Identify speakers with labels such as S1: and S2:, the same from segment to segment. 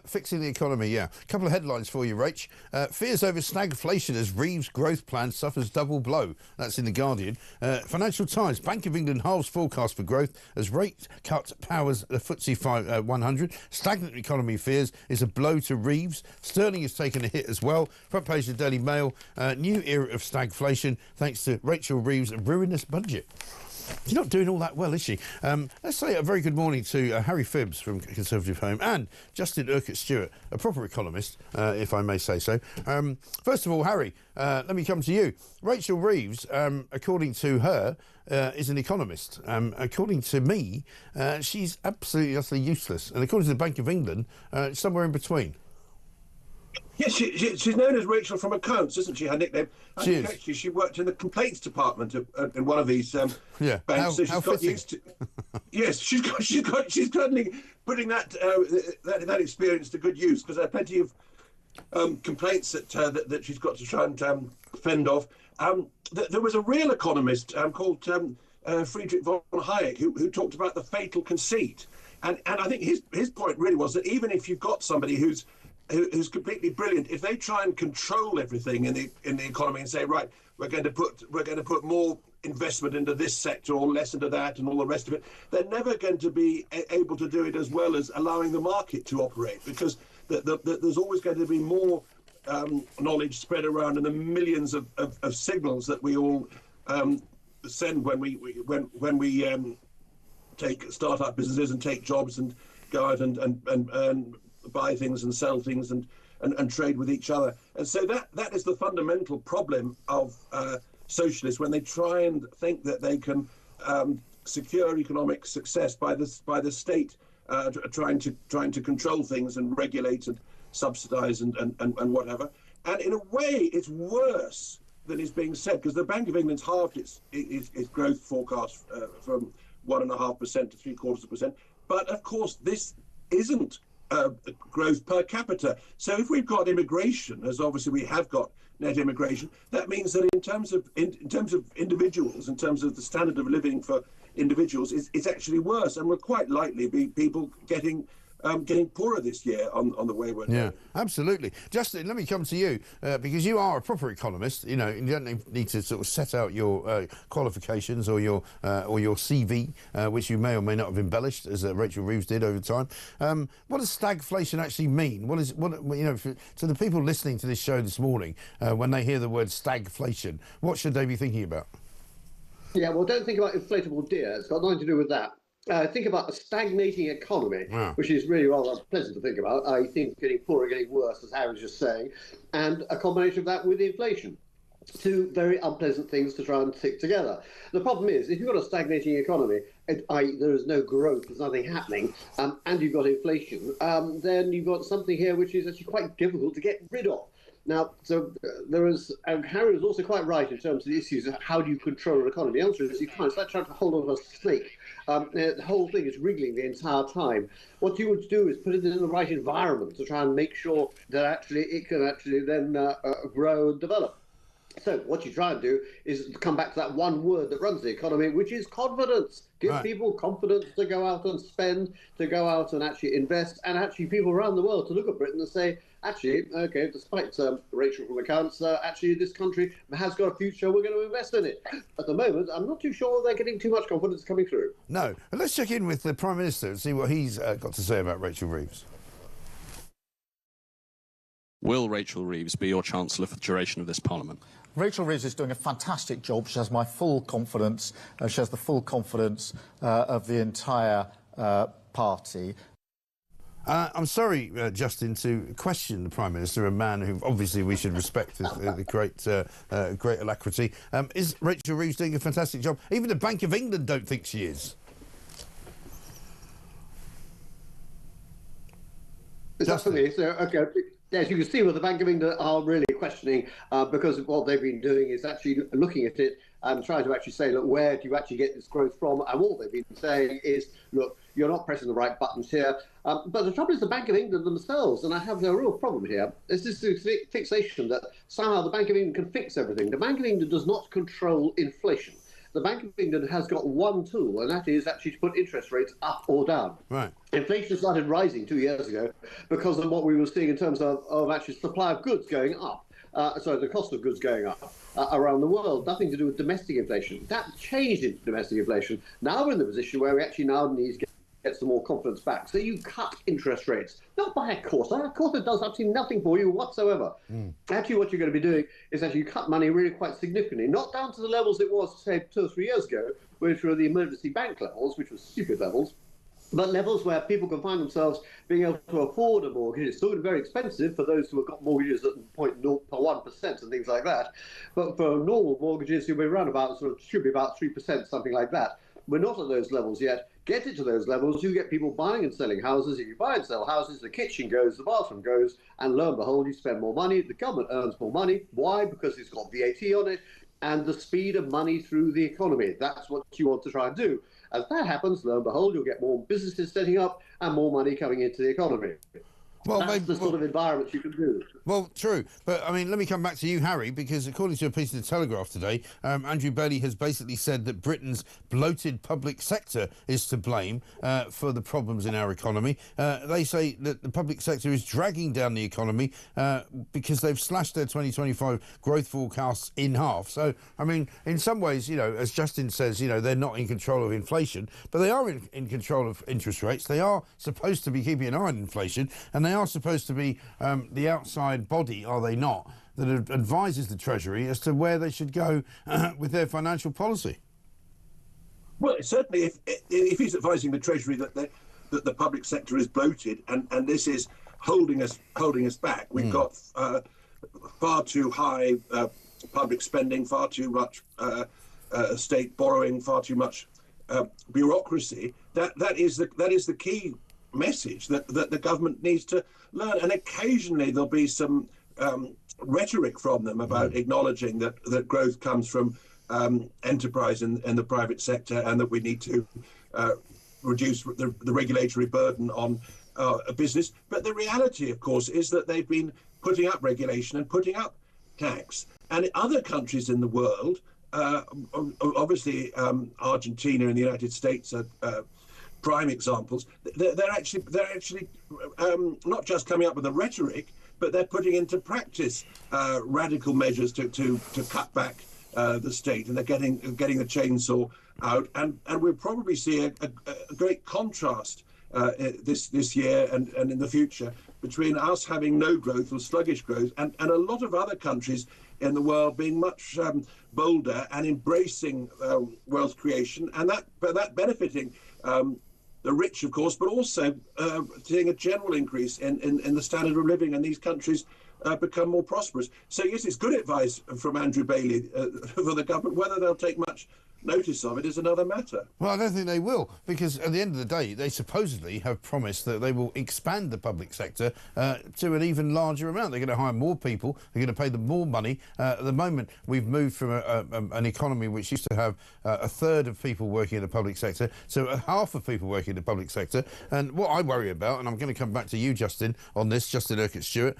S1: Fixing the economy, yeah. A couple of headlines for you, Rach. Fears over stagflation as Reeves' growth plan suffers double blow. That's in The Guardian. Financial Times, Bank of England halves forecast for growth as rate cut powers the FTSE 100. Stagnant economy fears is a blow to Reeves. Sterling has taken a hit as well. Front page of the Daily Mail, new era of stagflation thanks to Rachel Reeves' ruinous budget. She's not doing all that well, is she? Let's say a very good morning to Harry Phibbs from Conservative Home and Justin Urquhart-Stewart, a proper economist, if I may say so. First of all, Harry, let me come to you. Rachel Reeves, according to her, is an economist. According to me, she's absolutely utterly useless. And according to the Bank of England, somewhere in between.
S2: Yes, she's known as Rachel from accounts, isn't she? Her nickname. I think
S1: is.
S2: actually she worked in the complaints department in one of these banks. So she's got used to. Yes, she's certainly putting that experience to good use, because there are plenty of complaints that she's got to try and fend off. There was a real economist called Friedrich von Hayek who talked about the fatal conceit, and I think his point really was that even if you've got somebody who's completely brilliant, if they try and control everything in the economy and say, right, we're going to put more investment into this sector or less into that and all the rest of it, they're never going to be able to do it as well as allowing the market to operate, because there's always going to be more knowledge spread around, and the millions of signals that we all send when we take start-up businesses and take jobs and go out and buy things and sell things and trade with each other. And so that is the fundamental problem of socialists, when they try and think that they can secure economic success by the state trying to control things and regulate and subsidize and whatever. And in a way, it's worse than is being said, because the Bank of England's halved its growth forecast from 1.5% to 0.75%. But of course, this isn't growth per capita. So if we've got immigration, as obviously we have got net immigration, that means that in terms of individuals, in terms of the standard of living for individuals, it's actually worse, and will quite likely be people getting poorer this year on the way we're going.
S1: Yeah, absolutely. Justin, let me come to you, because you are a proper economist. You know, you don't need to sort of set out your qualifications or your CV, which you may or may not have embellished, as Rachel Reeves did over time. What does stagflation actually mean? To the people listening to this show this morning, when they hear the word stagflation, what should they be thinking about?
S3: Yeah, well, don't think about inflatable deer. It's got nothing to do with that. Think about a stagnating economy, which is really rather pleasant to think about. I think getting poorer, getting worse, as Harry was just saying, and a combination of that with inflation. Two very unpleasant things to try and stick together. The problem is, if you've got a stagnating economy, there is no growth, there's nothing happening, and you've got inflation, then you've got something here which is actually quite difficult to get rid of. Now, so there is, and Harry was also quite right in terms of the issues of how do you control an economy. The answer is you can't. It's like trying to hold on to a snake. The whole thing is wriggling the entire time. What you would do is put it in the right environment to try and make sure that it can then grow and develop. So what you try and do is come back to that one word that runs the economy, which is confidence. Give people confidence to go out and spend, to go out and actually invest, and actually people around the world to look at Britain and say, actually, okay, despite Rachel from accounts, actually this country has got a future, we're going to invest in it. At the moment, I'm not too sure they're getting too much confidence coming through.
S1: No. But let's check in with the Prime Minister and see what he's got to say about Rachel Reeves.
S4: Will Rachel Reeves be your Chancellor for the duration of this Parliament?
S5: Rachel Reeves is doing a fantastic job. She has my full confidence. She has the full confidence of the entire party.
S1: I'm sorry, Justin, to question the Prime Minister, a man who obviously we should respect with great alacrity. Is Rachel Reeves doing a fantastic job? Even the Bank of England don't think she is.
S3: Exactly. So, okay. As you can see, well, the Bank of England are really questioning because what they've been doing is actually looking at it and trying to actually say, look, where do you actually get this growth from? And what they've been saying is, look, you're not pressing the right buttons here. But the trouble is the Bank of England themselves, and I have a real problem here, is this fixation that somehow the Bank of England can fix everything. The Bank of England does not control inflation. the Bank of England has got one tool, and that is actually to put interest rates up or down.
S1: Right.
S3: Inflation started rising 2 years ago because of what we were seeing in terms of actually supply of goods going up. The cost of goods going up around the world, nothing to do with domestic inflation. That changed into domestic inflation. Now we're in the position where we actually now need to get some more confidence back. So you cut interest rates, not by a quarter. A quarter does absolutely nothing for you whatsoever. Actually, what you're going to be doing is actually cut money really quite significantly, not down to the levels it was, say, 2 or 3 years ago, which were the emergency bank levels, which were stupid levels, but levels where people can find themselves being able to afford a mortgage. It's still very expensive for those who have got mortgages at 0.01% and things like that. But for normal mortgages, you'll be around about, should be about 3%, something like that. We're not at those levels yet. Get it to those levels, you get people buying and selling houses. If you buy and sell houses, the kitchen goes, the bathroom goes, and lo and behold, you spend more money. The government earns more money. Why? Because it's got VAT on it, and the speed of money through the economy. That's what you want to try and do. As that happens, lo and behold, you'll get more businesses setting up and more money coming into the economy. Well, that's the sort of environment you can do.
S1: Well, true. But, I mean, let me come back to you, Harry, because according to a piece of the Telegraph today, Andrew Bailey has basically said that Britain's bloated public sector is to blame for the problems in our economy. They say that the public sector is dragging down the economy because they've slashed their 2025 growth forecasts in half. So, I mean, in some ways, you know, as Justin says, you know, they're not in control of inflation, but they are in control of interest rates. They are supposed to be keeping an eye on inflation, and they are supposed to be the outside body, are they not, that advises the Treasury as to where they should go with their financial policy.
S2: Well, certainly, if he's advising the Treasury that the public sector is bloated and this is holding us back, we've got far too high public spending, far too much state borrowing, far too much bureaucracy. That is the key message that the government needs to learn, and occasionally there'll be some rhetoric from them about acknowledging that growth comes from enterprise in the private sector, and that we need to reduce the regulatory burden on a business. But the reality, of course, is that they've been putting up regulation and putting up tax. And in other countries in the world, obviously Argentina and the United States are prime examples. They're actually not just coming up with a rhetoric, but they're putting into practice radical measures to cut back the state, and they're getting the chainsaw out. And we'll probably see a great contrast this year and in the future between us having no growth or sluggish growth and a lot of other countries in the world being much bolder and embracing wealth creation, and that benefiting the rich, of course, but also seeing a general increase in the standard of living, and these countries become more prosperous. So yes, it's good advice from Andrew Bailey for the government. Whether they'll take much notice of it is another matter.
S1: Well, I don't think they will, because at the end of the day, they supposedly have promised that they will expand the public sector to an even larger amount. They're going to hire more people, they're going to pay them more money. At the moment, we've moved from an economy which used to have a third of people working in the public sector to half of people working in the public sector. And what I worry about, and I'm going to come back to you, Justin, on this, Justin Urquhart-Stewart,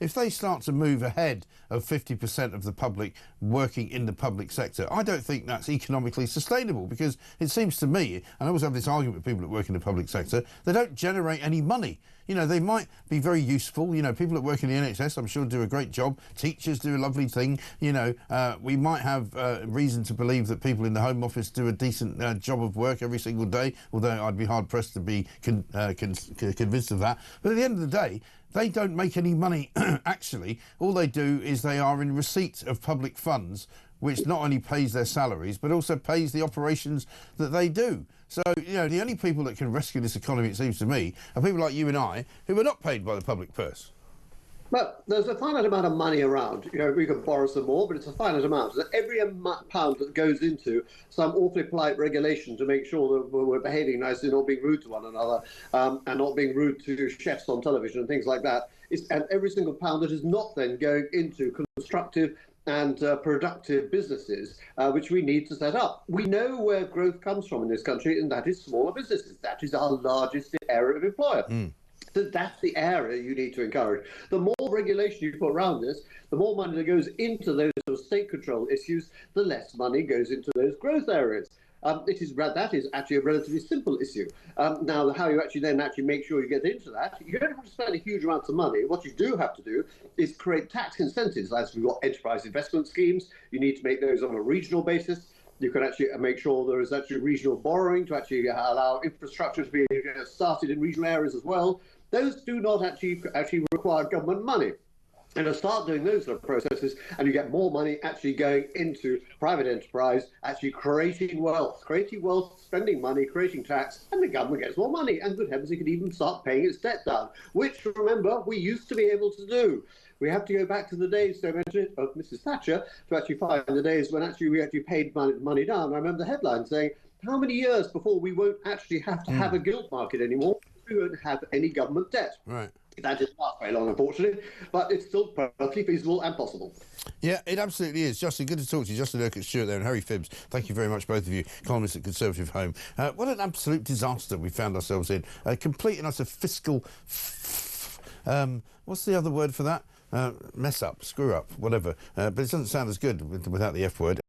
S1: if they start to move ahead of 50% of the public working in the public sector, I don't think that's economically sustainable, because it seems to me, and I always have this argument with people that work in the public sector, they don't generate any money. You know, they might be very useful. You know, people that work in the NHS, I'm sure, do a great job. Teachers do a lovely thing. You know, we might have reason to believe that people in the Home Office do a decent job of work every single day, although I'd be hard-pressed to be convinced of that. But at the end of the day, they don't make any money, actually. All they do is they are in receipt of public funds, which not only pays their salaries, but also pays the operations that they do. So, you know, the only people that can rescue this economy, it seems to me, are people like you and I, who are not paid by the public purse.
S3: But there's a finite amount of money around. You know, we can borrow some more, but it's a finite amount. So every pound that goes into some awfully polite regulation to make sure that we're behaving nicely, not being rude to one another, and not being rude to chefs on television and things like that, and every single pound that is not then going into constructive and productive businesses, which we need to set up. We know where growth comes from in this country, and that is smaller businesses. That is our largest area of employer. So that's the area you need to encourage. The more regulation you put around this, the more money that goes into those sort of state control issues, the less money goes into those growth areas. That is actually a relatively simple issue. Now, how you actually then make sure you get into that, you don't have to spend a huge amount of money. What you do have to do is create tax incentives. As we've got enterprise investment schemes, you need to make those on a regional basis. You can actually make sure there is actually regional borrowing to actually allow infrastructure to be started in regional areas as well. Those do not actually require government money. And to start doing those sort of processes, and you get more money actually going into private enterprise, actually creating wealth, spending money, creating tax, and the government gets more money. And good heavens, it could even start paying its debt down, which, remember, we used to be able to do. We have to go back to the days, so mentioned, of Mrs. Thatcher to actually find the days when we actually paid money down. I remember the headline saying, how many years before we won't actually have to have a gilt market anymore? We won't have any government debt.
S1: Right.
S3: That is not very long, unfortunately, but it's still perfectly feasible and possible.
S1: Yeah, it absolutely is. Justin, good to talk to you. Justin Urquhart-Stewart there and Harry Phibbs. Thank you very much, both of you, columnists at Conservative Home. What an absolute disaster we found ourselves in. Complete and utter fiscal... what's the other word for that? Mess up, screw up, whatever. But it doesn't sound as good without the F word.